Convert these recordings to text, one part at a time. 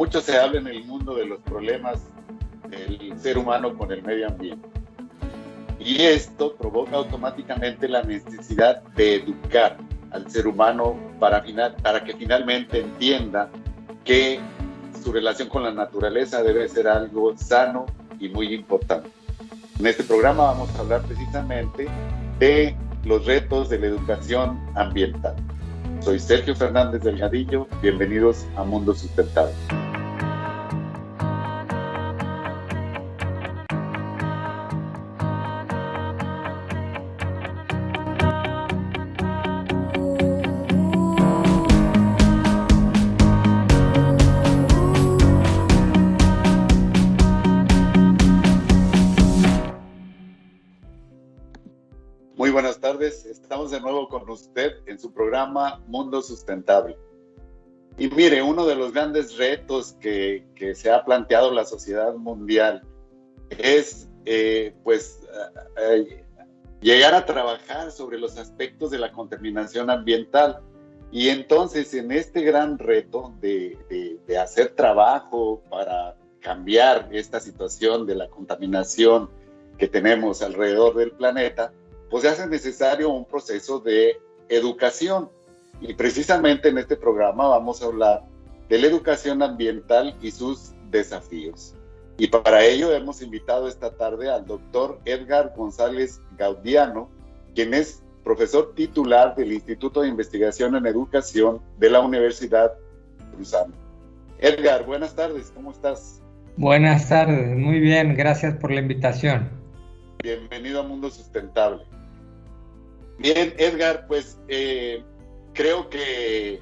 mucho se habla en el mundo de los problemas del ser humano con el medio ambiente. Y esto provoca automáticamente la necesidad de educar al ser humano para que finalmente entienda que su relación con la naturaleza debe ser algo sano y muy importante. En este programa vamos a hablar precisamente de los retos de la educación ambiental. Soy Sergio Fernández Delgadillo, bienvenidos a Mundo Sustentable. Muy buenas tardes, estamos de nuevo con usted en su programa Mundo Sustentable. Y mire, uno de los grandes retos que se ha planteado la sociedad mundial es llegar a trabajar sobre los aspectos de la contaminación ambiental. Y entonces en este gran reto de hacer trabajo para cambiar esta situación de la contaminación que tenemos alrededor del planeta, pues se hace necesario un proceso de educación. Y precisamente en este programa vamos a hablar de la educación ambiental y sus desafíos. Y para ello hemos invitado esta tarde al doctor Edgar González Gaudiano, quien es profesor titular del Instituto de Investigación en Educación de la Universidad Cruzana. Edgar, buenas tardes, ¿cómo estás? Buenas tardes, muy bien, gracias por la invitación. Bienvenido a Mundo Sustentable. Bien, Edgar, pues creo que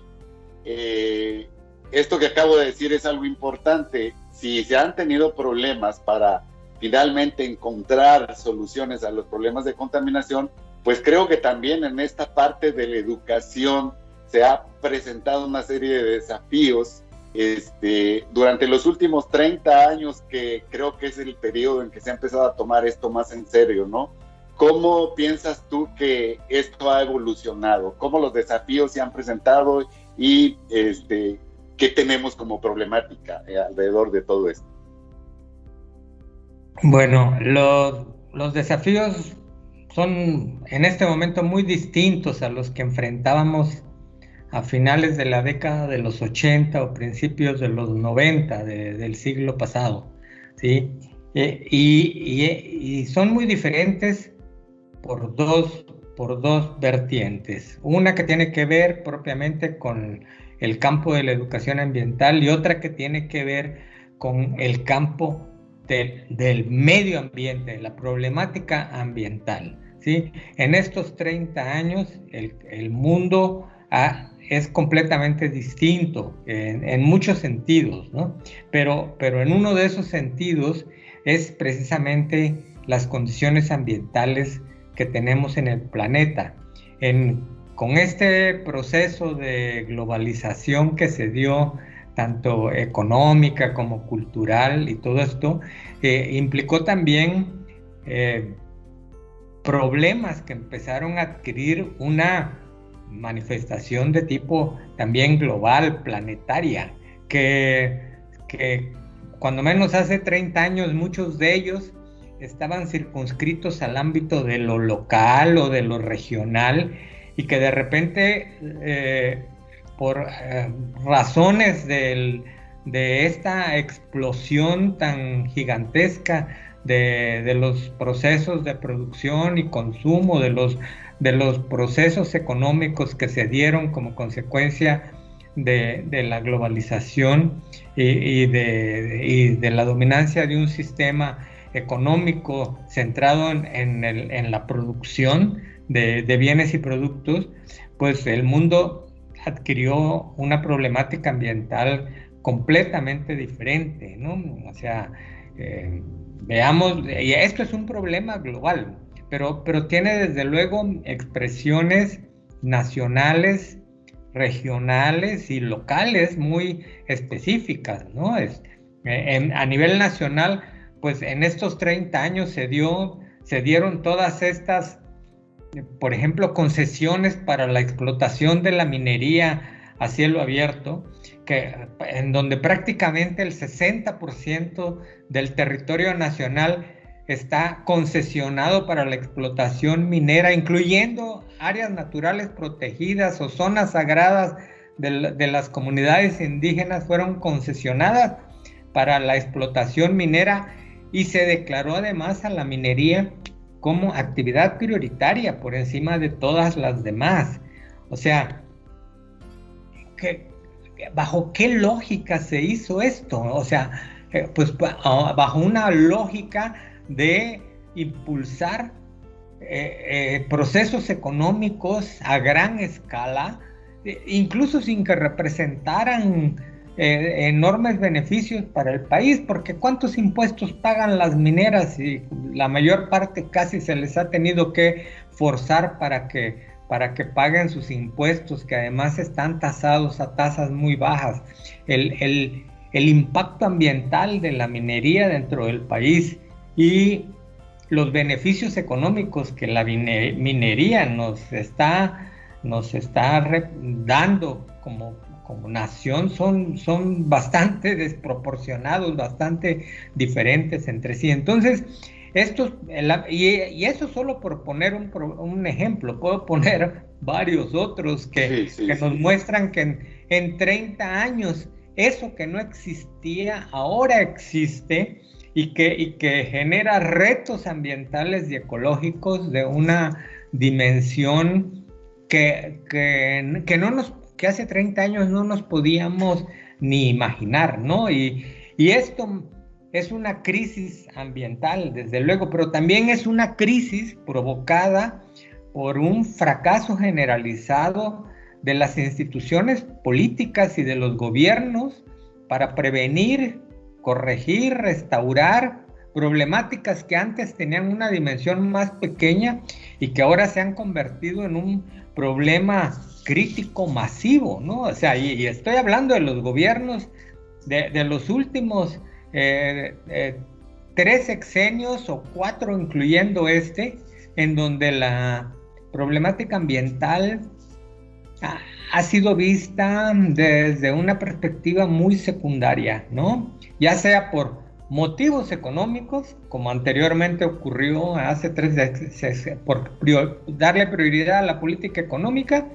esto que acabo de decir es algo importante. Si se han tenido problemas para finalmente encontrar soluciones a los problemas de contaminación, pues creo que también en esta parte de la educación se ha presentado una serie de desafíos durante los últimos 30 años, que creo que es el periodo en que se ha empezado a tomar esto más en serio, ¿no? ¿Cómo piensas tú que esto ha evolucionado? ¿Cómo los desafíos se han presentado y qué tenemos como problemática alrededor de todo esto? Bueno, los desafíos son en este momento muy distintos a los que enfrentábamos a finales de la década de los 80 o principios de los 90 del siglo pasado, ¿sí? Y son muy diferentes por dos vertientes. Una que tiene que ver propiamente con el campo de la educación ambiental y otra que tiene que ver con el campo del medio ambiente, la problemática ambiental, ¿sí? En estos 30 años el mundo es completamente distinto en muchos sentidos, ¿no? Pero en uno de esos sentidos es precisamente las condiciones ambientales que tenemos en el planeta. Con este proceso de globalización que se dio, tanto económica como cultural y todo esto, implicó también problemas que empezaron a adquirir una manifestación de tipo también global, planetaria, que cuando menos hace 30 años muchos de ellos estaban circunscritos al ámbito de lo local o de lo regional, y que de repente por razones de esta explosión tan gigantesca de los procesos de producción y consumo, de los procesos económicos que se dieron como consecuencia de la globalización y de la dominancia de un sistema económico centrado en la producción de bienes y productos, pues el mundo adquirió una problemática ambiental completamente diferente, ¿no? O sea, veamos, y esto es un problema global, pero tiene desde luego expresiones nacionales, regionales y locales muy específicas, ¿no? A nivel nacional, pues en estos 30 años se dieron todas estas, por ejemplo, concesiones para la explotación de la minería a cielo abierto, en donde prácticamente el 60% del territorio nacional está concesionado para la explotación minera, incluyendo áreas naturales protegidas o zonas sagradas de las comunidades indígenas fueron concesionadas para la explotación minera, y se declaró además a la minería como actividad prioritaria por encima de todas las demás. O sea, ¿bajo qué lógica se hizo esto? O sea, pues bajo una lógica de impulsar procesos económicos a gran escala, incluso sin que representaran enormes beneficios para el país, porque ¿cuántos impuestos pagan las mineras? Y la mayor parte casi se les ha tenido que forzar para que paguen sus impuestos, que además están tasados a tasas muy bajas. El impacto ambiental de la minería dentro del país y los beneficios económicos que la minería nos está dando como nación son bastante desproporcionados, bastante diferentes entre sí. Entonces, y eso solo por poner un ejemplo, puedo poner varios otros que nos muestran que en 30 años eso que no existía ahora existe, y que genera retos ambientales y ecológicos de una dimensión que hace 30 años no nos podíamos ni imaginar, ¿no? Y esto es una crisis ambiental, desde luego, pero también es una crisis provocada por un fracaso generalizado de las instituciones políticas y de los gobiernos para prevenir, corregir, restaurar problemáticas que antes tenían una dimensión más pequeña y que ahora se han convertido en un problema crítico masivo, ¿no? O sea, y estoy hablando de los gobiernos de los últimos 3 sexenios o 4, incluyendo en donde la problemática ambiental ha sido vista desde una perspectiva muy secundaria, ¿no? Ya sea por motivos económicos, como anteriormente ocurrió hace 3 por darle prioridad a la política económica,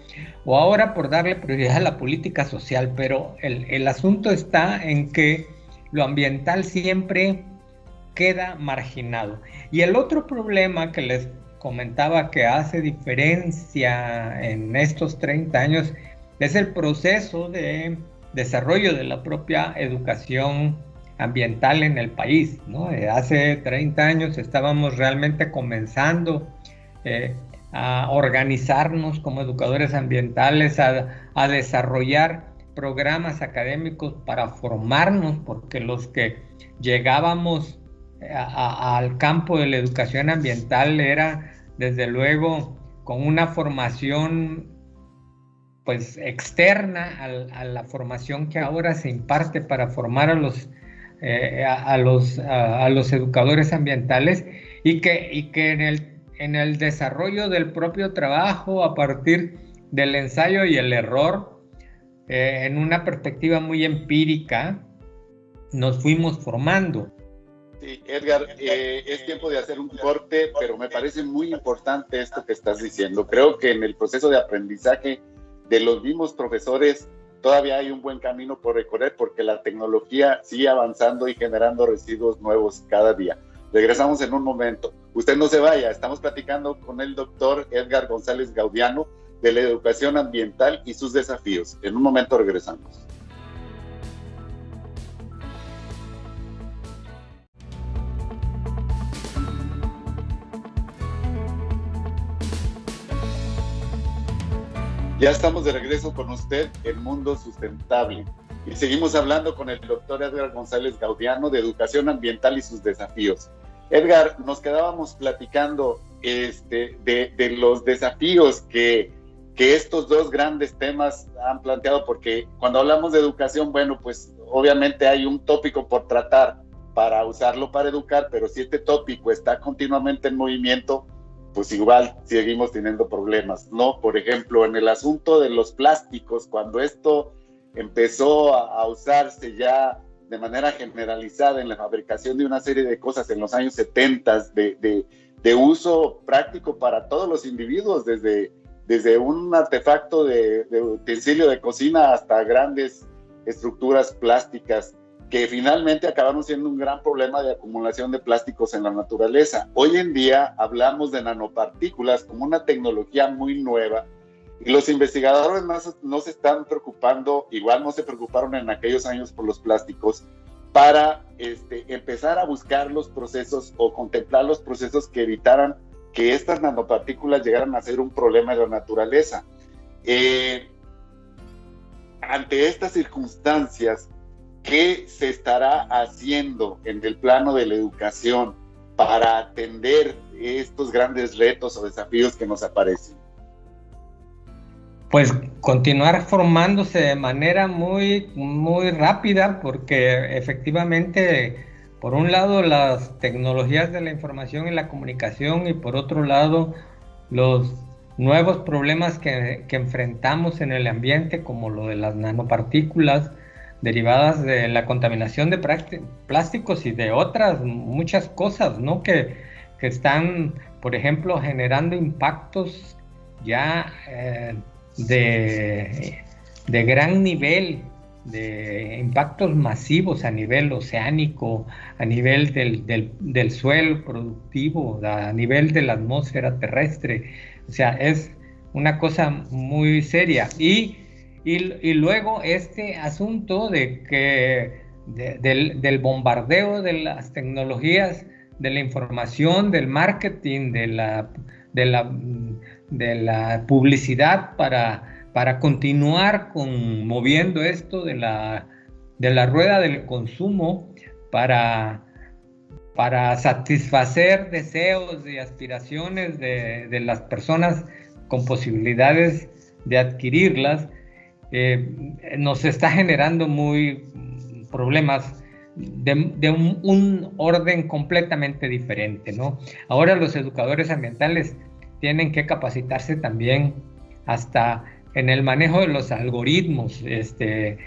o ahora por darle prioridad a la política social. Pero el asunto está en que lo ambiental siempre queda marginado. Y el otro problema que les comentaba que hace diferencia en estos 30 años es el proceso de desarrollo de la propia educación ambiental en el país, ¿no? Hace 30 años estábamos realmente comenzando a organizarnos como educadores ambientales, a desarrollar programas académicos para formarnos, porque los que llegábamos al campo de la educación ambiental era desde luego con una formación pues externa a la formación que ahora se imparte para formar a los educadores ambientales, y que en el desarrollo del propio trabajo a partir del ensayo y el error, en una perspectiva muy empírica, nos fuimos formando. Sí, Edgar, es tiempo de hacer un corte, pero me parece muy importante esto que estás diciendo. Creo que en el proceso de aprendizaje de los mismos profesores todavía hay un buen camino por recorrer, porque la tecnología sigue avanzando y generando residuos nuevos cada día. Regresamos en un momento. Usted no se vaya, estamos platicando con el doctor Edgar González Gaudiano de la educación ambiental y sus desafíos. En un momento regresamos. Ya estamos de regreso con usted en Mundo Sustentable y seguimos hablando con el doctor Edgar González Gaudiano de Educación Ambiental y sus desafíos. Edgar, nos quedábamos platicando de los desafíos que estos dos grandes temas han planteado, porque cuando hablamos de educación, bueno, pues obviamente hay un tópico por tratar para usarlo para educar, pero si este tópico está continuamente en movimiento, pues igual seguimos teniendo problemas, ¿no? Por ejemplo, en el asunto de los plásticos, cuando esto empezó a usarse ya de manera generalizada en la fabricación de una serie de cosas en los años 70 de uso práctico para todos los individuos, desde un artefacto de utensilio de cocina hasta grandes estructuras plásticas, que finalmente acabaron siendo un gran problema de acumulación de plásticos en la naturaleza. Hoy en día hablamos de nanopartículas como una tecnología muy nueva, y los investigadores no se están preocupando, igual no se preocuparon en aquellos años por los plásticos, para empezar a buscar los procesos o contemplar los procesos que evitaran que estas nanopartículas llegaran a ser un problema de la naturaleza. Ante estas circunstancias, ¿qué se estará haciendo en el plano de la educación para atender estos grandes retos o desafíos que nos aparecen? Pues continuar formándose de manera muy, muy rápida, porque efectivamente, por un lado, las tecnologías de la información y la comunicación, y por otro lado, los nuevos problemas que enfrentamos en el ambiente, como lo de las nanopartículas derivadas de la contaminación de plásticos y de otras muchas cosas, ¿no? Que están, por ejemplo, generando impactos ya de gran nivel, de impactos masivos a nivel oceánico, a nivel del suelo productivo, a nivel de la atmósfera terrestre. O sea, es una cosa muy seria. Y luego este asunto de que del bombardeo de las tecnologías, de la información, del marketing, de la publicidad para continuar moviendo esto de la rueda del consumo, para satisfacer deseos y aspiraciones de las personas con posibilidades de adquirirlas, nos está generando problemas de un orden completamente diferente, ¿no? Ahora los educadores ambientales tienen que capacitarse también hasta en el manejo de los algoritmos que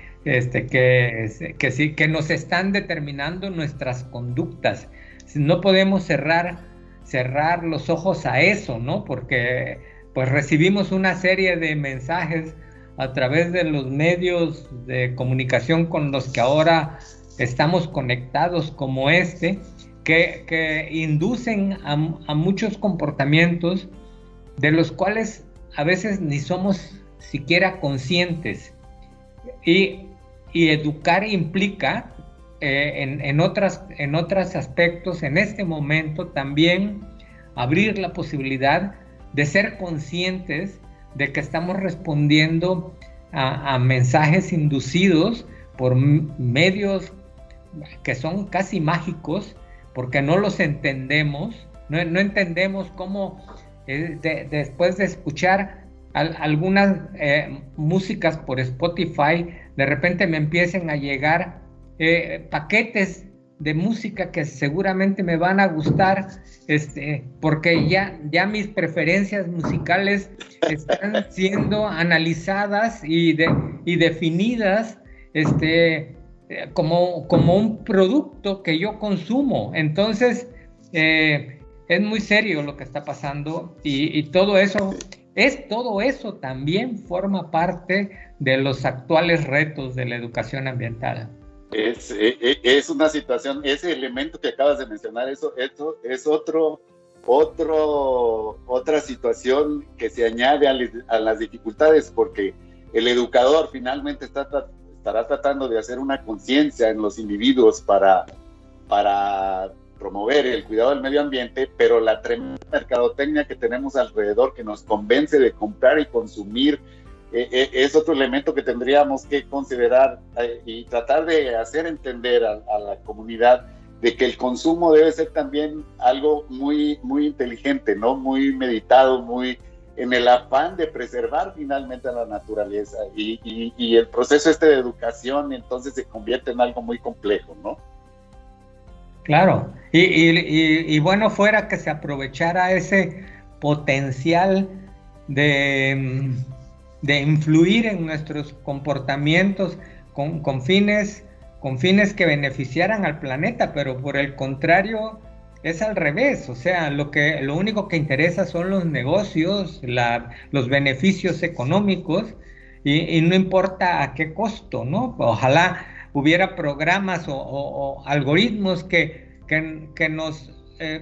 nos están determinando nuestras conductas. No podemos cerrar los ojos a eso, ¿no? Porque pues recibimos una serie de mensajes a través de los medios de comunicación con los que ahora estamos conectados, como que inducen a muchos comportamientos de los cuales a veces ni somos siquiera conscientes. Y educar implica en otros aspectos, en este momento también abrir la posibilidad de ser conscientes de que estamos respondiendo a mensajes inducidos por medios que son casi mágicos, porque no los entendemos, no entendemos cómo después de escuchar algunas músicas por Spotify, de repente me empiecen a llegar paquetes de música que seguramente me van a gustar, porque ya mis preferencias musicales están siendo analizadas y definidas como un producto que yo consumo. Entonces es muy serio lo que está pasando, y todo eso también forma parte de los actuales retos de la educación ambiental. Es una situación, ese elemento que acabas de mencionar, eso es otra situación que se añade a las dificultades, porque el educador finalmente estará tratando de hacer una conciencia en los individuos para promover el cuidado del medio ambiente, pero la tremenda mercadotecnia que tenemos alrededor, que nos convence de comprar y consumir, es otro elemento que tendríamos que considerar y tratar de hacer entender a la comunidad de que el consumo debe ser también algo muy, muy inteligente, ¿no? Muy meditado, muy en el afán de preservar finalmente a la naturaleza, y el proceso de educación entonces se convierte en algo muy complejo, ¿no? Claro, y bueno, fuera que se aprovechara ese potencial de influir en nuestros comportamientos con fines que beneficiaran al planeta, pero por el contrario es al revés. O sea, lo único que interesa son los negocios, los beneficios económicos, y no importa a qué costo, ¿no? Ojalá hubiera programas o algoritmos que nos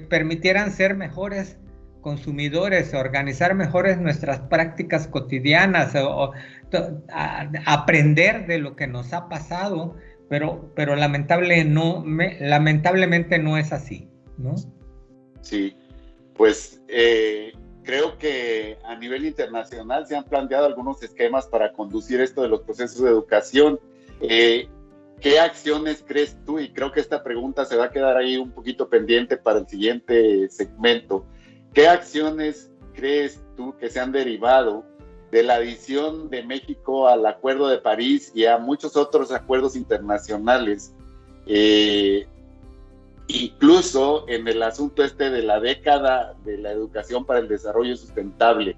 permitieran ser mejores consumidores, organizar mejores nuestras prácticas cotidianas, aprender de lo que nos ha pasado, pero lamentablemente no es así, ¿no? Sí, pues creo que a nivel internacional se han planteado algunos esquemas para conducir esto de los procesos de educación. ¿Qué acciones crees tú? Y creo que esta pregunta se va a quedar ahí un poquito pendiente para el siguiente segmento. ¿Qué acciones crees tú que se han derivado de la adhesión de México al Acuerdo de París y a muchos otros acuerdos internacionales? Incluso en el asunto de la década de la educación para el desarrollo sustentable.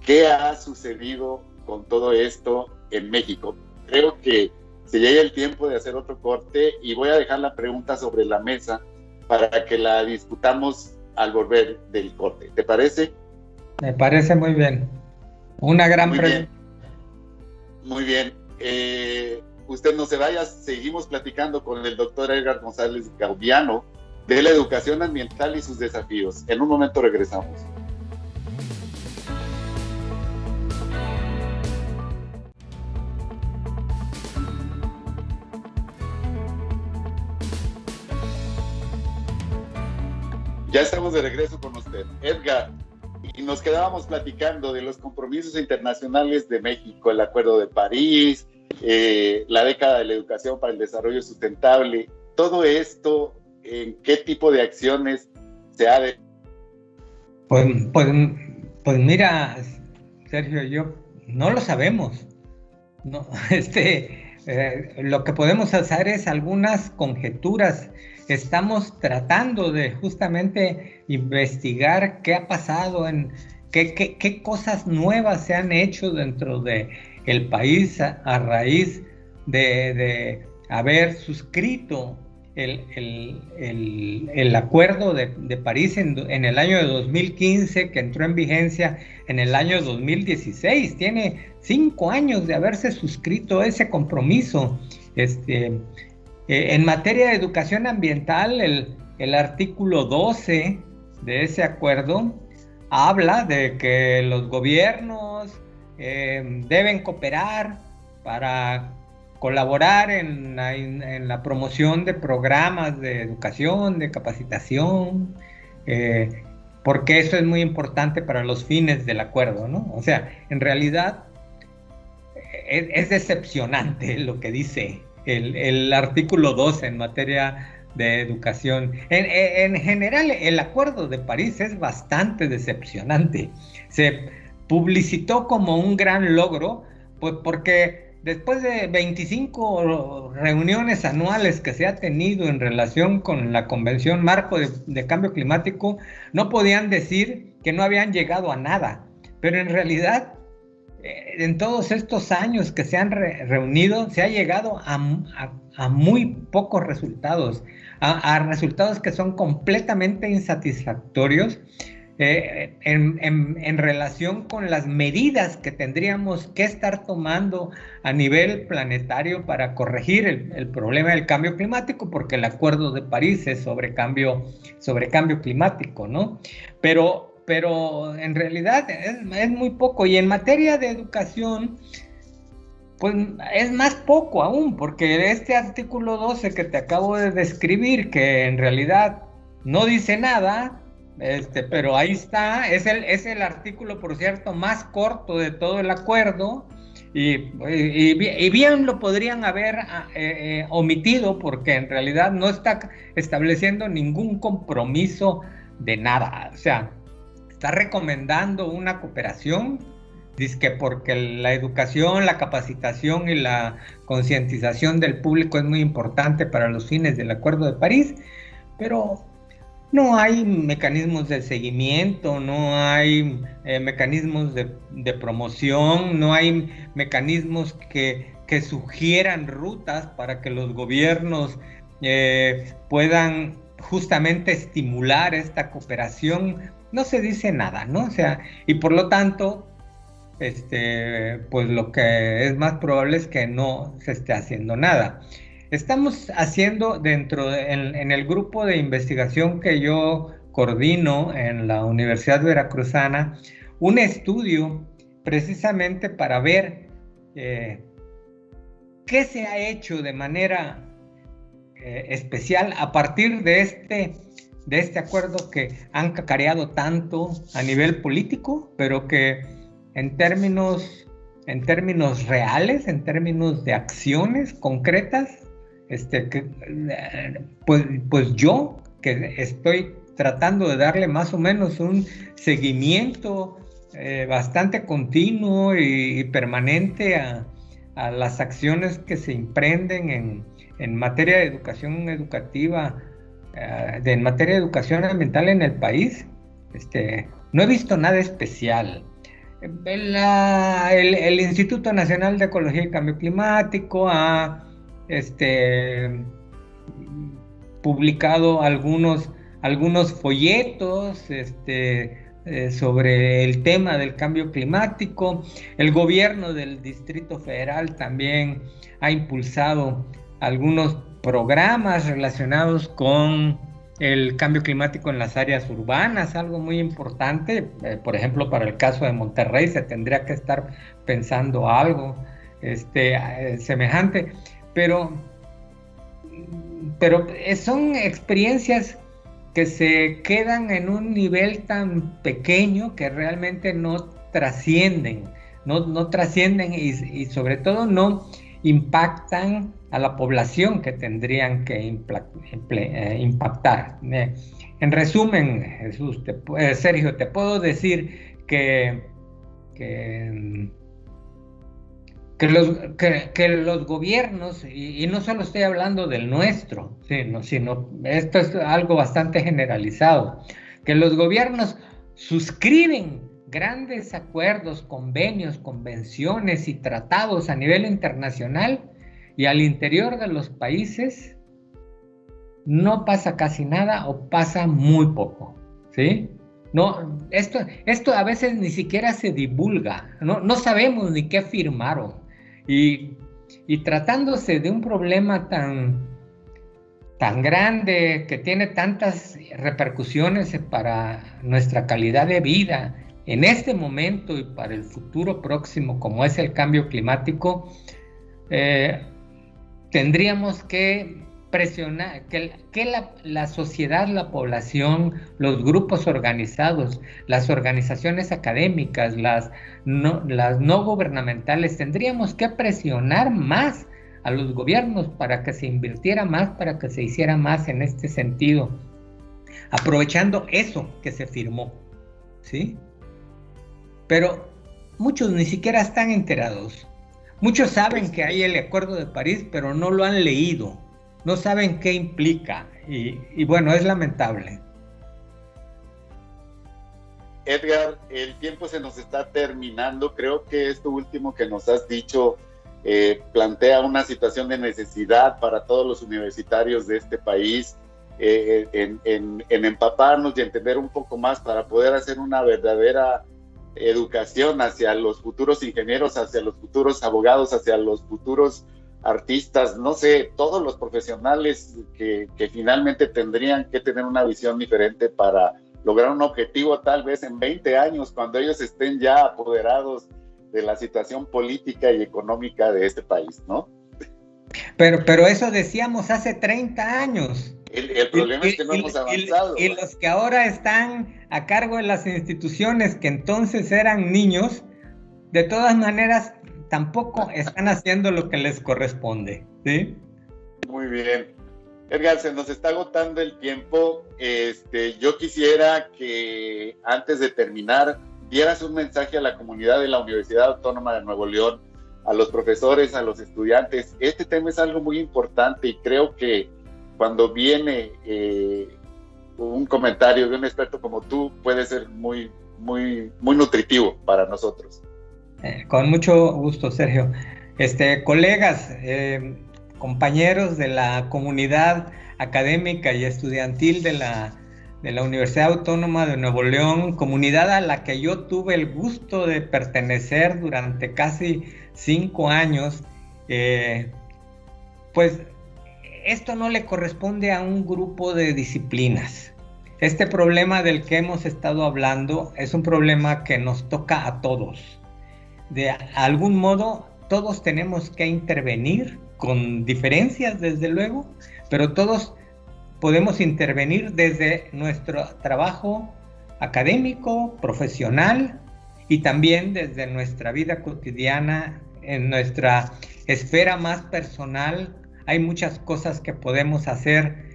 ¿Qué ha sucedido con todo esto en México? Creo que se llega el tiempo de hacer otro corte y voy a dejar la pregunta sobre la mesa para que la discutamos al volver del corte. ¿Te parece? Me parece muy bien. Una gran pregunta. Muy bien. Usted no se vaya, seguimos platicando con el doctor Edgar González Gaudiano de la educación ambiental y sus desafíos. En un momento regresamos. Ya estamos de regreso con usted, Edgar, y nos quedábamos platicando de los compromisos internacionales de México, el Acuerdo de París, la década de la educación para el desarrollo sustentable. Todo esto, ¿en qué tipo de acciones se ha de...? Pues mira, Sergio, yo no lo sabemos. No, lo que podemos hacer es algunas conjeturas. Estamos tratando de justamente investigar qué ha pasado, qué cosas nuevas se han hecho dentro del país a raíz de haber suscrito el Acuerdo de París en el año de 2015, que entró en vigencia en el año 2016. Tiene 5 años de haberse suscrito ese compromiso. En materia de educación ambiental, el artículo 12 de ese acuerdo habla de que los gobiernos deben cooperar para colaborar en la promoción de programas de educación, de capacitación, porque eso es muy importante para los fines del acuerdo, ¿no? O sea, en realidad es decepcionante lo que dice el artículo 12 en materia de educación. En general, el Acuerdo de París es bastante decepcionante. Se publicitó como un gran logro, pues porque después de 25 reuniones anuales que se ha tenido en relación con la Convención Marco de Cambio Climático, no podían decir que no habían llegado a nada. Pero en realidad, en todos estos años que se han reunido, se ha llegado a muy pocos resultados, a resultados que son completamente insatisfactorios en relación con las medidas que tendríamos que estar tomando a nivel planetario para corregir el problema del cambio climático, porque el Acuerdo de París es sobre cambio climático, ¿no? Pero en realidad es muy poco. Y en materia de educación, pues es más poco aún, porque este artículo 12 que te acabo de describir, que en realidad no dice nada, pero ahí está, es el artículo, por cierto, más corto de todo el acuerdo, y bien lo podrían haber omitido, porque en realidad no está estableciendo ningún compromiso de nada. O sea, está recomendando una cooperación, dice que porque la educación, la capacitación y la concientización del público es muy importante para los fines del Acuerdo de París, pero No hay mecanismos de seguimiento, no hay mecanismos de promoción, no hay mecanismos que sugieran rutas para que los gobiernos puedan justamente estimular esta cooperación. No se dice nada, ¿no? O sea, y por lo tanto, pues lo que es más probable es que no se esté haciendo nada. Estamos haciendo en el grupo de investigación que yo coordino en la Universidad Veracruzana un estudio precisamente para ver qué se ha hecho de manera especial a partir de este acuerdo que han cacareado tanto a nivel político, pero que en términos reales, en términos de acciones concretas, pues yo que estoy tratando de darle más o menos un seguimiento bastante continuo y permanente a las acciones que se emprenden en materia de educación educativa, en materia de educación ambiental en el país. No he visto nada especial. El Instituto Nacional de Ecología y Cambio Climático ha publicado algunos folletos sobre el tema del cambio climático. El gobierno del Distrito Federal también ha impulsado algunos programas relacionados con el cambio climático en las áreas urbanas, algo muy importante. Por ejemplo, para el caso de Monterrey se tendría que estar pensando algo semejante, pero son experiencias que se quedan en un nivel tan pequeño que realmente no trascienden, y sobre todo no impactan a la población que tendrían que impactar. En resumen, Jesús, Sergio, te puedo decir que los gobiernos, y no solo estoy hablando del nuestro, sino esto es algo bastante generalizado, que los gobiernos suscriben grandes acuerdos, convenios, convenciones y tratados a nivel internacional, y al interior de los países no pasa casi nada o pasa muy poco, ¿sí? No, esto a veces ni siquiera se divulga, no sabemos ni qué firmaron. Y tratándose de un problema tan grande, que tiene tantas repercusiones para nuestra calidad de vida en este momento y para el futuro próximo, como es el cambio climático, tendríamos que presionar que la sociedad, la población, los grupos organizados, las organizaciones académicas, las no gubernamentales, tendríamos que presionar más a los gobiernos para que se invirtiera más, para que se hiciera más en este sentido, aprovechando eso que se firmó, ¿sí? Pero muchos ni siquiera están enterados. Muchos saben que hay el Acuerdo de París, pero no lo han leído, no saben qué implica, y bueno, es lamentable. Edgar, el tiempo se nos está terminando. Creo que esto último que nos has dicho plantea una situación de necesidad para todos los universitarios de este país, en empaparnos y entender un poco más para poder hacer una verdadera educación hacia los futuros ingenieros, hacia los futuros abogados, hacia los futuros artistas, no sé, todos los profesionales que finalmente tendrían que tener una visión diferente para lograr un objetivo tal vez en 20 años, cuando ellos estén ya apoderados de la situación política y económica de este país, ¿no? Pero eso decíamos hace 30 años. El problema es que no hemos avanzado. Y los que ahora están a cargo de las instituciones, que entonces eran niños, de todas maneras tampoco están haciendo lo que les corresponde, ¿sí? Muy bien. Edgar, se nos está agotando el tiempo. Yo quisiera que antes de terminar dieras un mensaje a la comunidad de la Universidad Autónoma de Nuevo León, a los profesores, a los estudiantes. Este tema es algo muy importante y creo que cuando viene un comentario de un experto como tú puede ser muy, muy, muy nutritivo para nosotros. Con mucho gusto, Sergio. Colegas, compañeros de la comunidad académica y estudiantil de la Universidad Autónoma de Nuevo León, comunidad a la que yo tuve el gusto de pertenecer durante casi 5 años, pues esto no le corresponde a un grupo de disciplinas. Este problema del que hemos estado hablando es un problema que nos toca a todos. De algún modo, todos tenemos que intervenir, con diferencias desde luego, pero todos podemos intervenir desde nuestro trabajo académico, profesional, y también desde nuestra vida cotidiana, en nuestra esfera más personal. Hay muchas cosas que podemos hacer,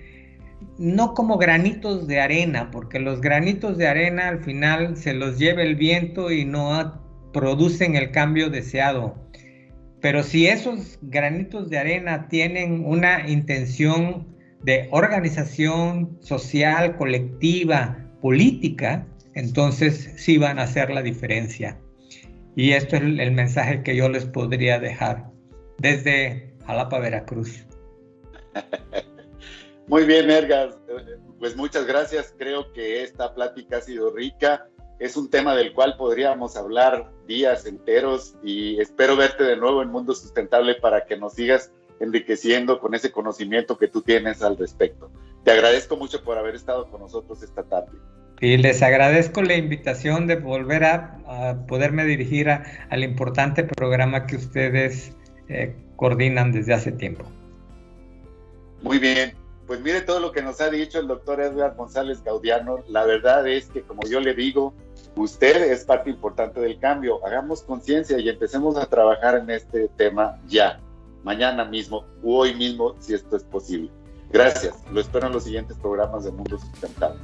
no como granitos de arena, porque los granitos de arena al final se los lleva el viento y no producen el cambio deseado. Pero si esos granitos de arena tienen una intención de organización social, colectiva, política, entonces sí van a hacer la diferencia. Y esto es el mensaje que yo les podría dejar desde Jalapa, Veracruz. Muy bien, Edgar. Pues muchas gracias. Creo que esta plática ha sido rica. Es un tema del cual podríamos hablar días enteros y espero verte de nuevo en Mundo Sustentable para que nos sigas enriqueciendo con ese conocimiento que tú tienes al respecto. Te agradezco mucho por haber estado con nosotros esta tarde. Y les agradezco la invitación de volver a poderme dirigir al importante programa que ustedes coordinan desde hace tiempo. Muy bien. Pues mire todo lo que nos ha dicho el doctor Edgar González Gaudiano. La verdad es que, como yo le digo, usted es parte importante del cambio. Hagamos conciencia y empecemos a trabajar en este tema ya, mañana mismo, u hoy mismo, si esto es posible. Gracias. Lo espero en los siguientes programas de Mundo Sustentable.